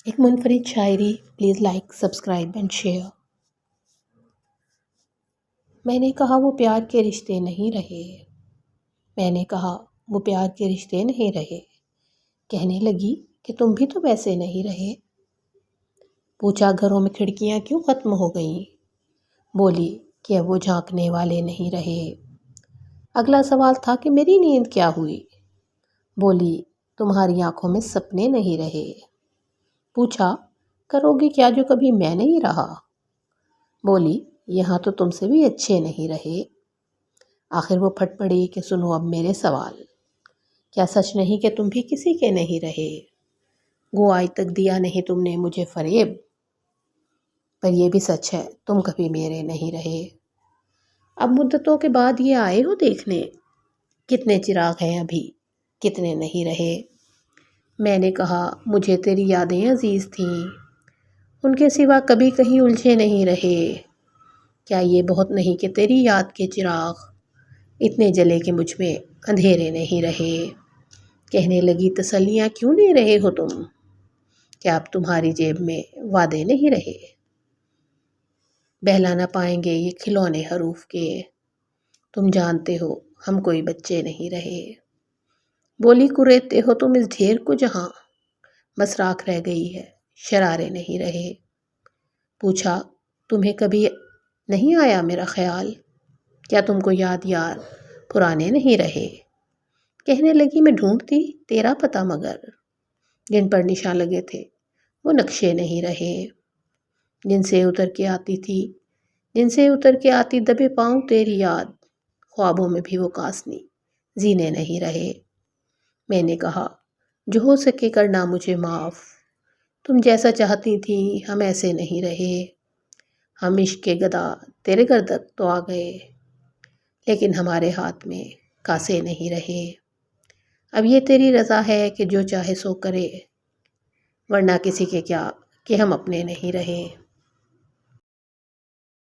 ایک منفرد شاعری، please like subscribe and share. میں نے کہا وہ پیار کے رشتے نہیں رہے، میں نے کہا وہ پیار کے رشتے نہیں رہے، کہنے لگی کہ تم بھی تو ویسے نہیں رہے۔ پوچھا گھروں میں کھڑکیاں کیوں ختم ہو گئیں؟ بولی کہ اب وہ جھانکنے والے نہیں رہے۔ اگلا سوال تھا کہ میری نیند کیا ہوئی؟ بولی تمہاری آنکھوں میں سپنے نہیں رہے۔ پوچھا کرو گی کیا جو کبھی میں نہیں رہا؟ بولی یہاں تو تم سے بھی اچھے نہیں رہے۔ آخر وہ پھٹ پڑی کہ سنو اب میرے سوال، کیا سچ نہیں کہ تم بھی کسی کے نہیں رہے؟ گو آج تک دیا نہیں تم نے مجھے فریب، پر یہ بھی سچ ہے تم کبھی میرے نہیں رہے۔ اب مدتوں کے بعد یہ آئے ہو دیکھنے، کتنے چراغ ہیں ابھی کتنے نہیں رہے۔ میں نے کہا مجھے تیری یادیں عزیز تھیں، ان کے سوا کبھی کہیں الجھے نہیں رہے۔ کیا یہ بہت نہیں کہ تیری یاد کے چراغ اتنے جلے کہ مجھ میں اندھیرے نہیں رہے؟ کہنے لگی تسلیاں کیوں لے رہے ہو تم؟ کیا اب تمہاری جیب میں وعدے نہیں رہے؟ بہلا نہ پائیں گے یہ کھلونے حروف کے، تم جانتے ہو ہم کوئی بچے نہیں رہے۔ بولی کریدتے ہو تم اس ڈھیر کو جہاں، بس راکھ رہ گئی ہے شرارے نہیں رہے۔ پوچھا تمہیں کبھی نہیں آیا میرا خیال؟ کیا تم کو یاد یار پرانے نہیں رہے؟ کہنے لگی میں ڈھونڈتی تیرا پتہ مگر جن پر نشاں لگے تھے وہ نقشے نہیں رہے۔ جن سے اتر کے آتی دبے پاؤں تیری یاد، خوابوں میں بھی وہ کاسنی زینے نہیں رہے۔ میں نے کہا جو ہو سکے کرنا مجھے معاف، تم جیسا چاہتی تھی ہم ایسے نہیں رہے۔ ہم عشق کے گدا تیرے گھر تک تو آ گئے، لیکن ہمارے ہاتھ میں کاسے نہیں رہے۔ اب یہ تیری رضا ہے کہ جو چاہے سو کرے، ورنہ کسی کے کیا کہ ہم اپنے نہیں رہے۔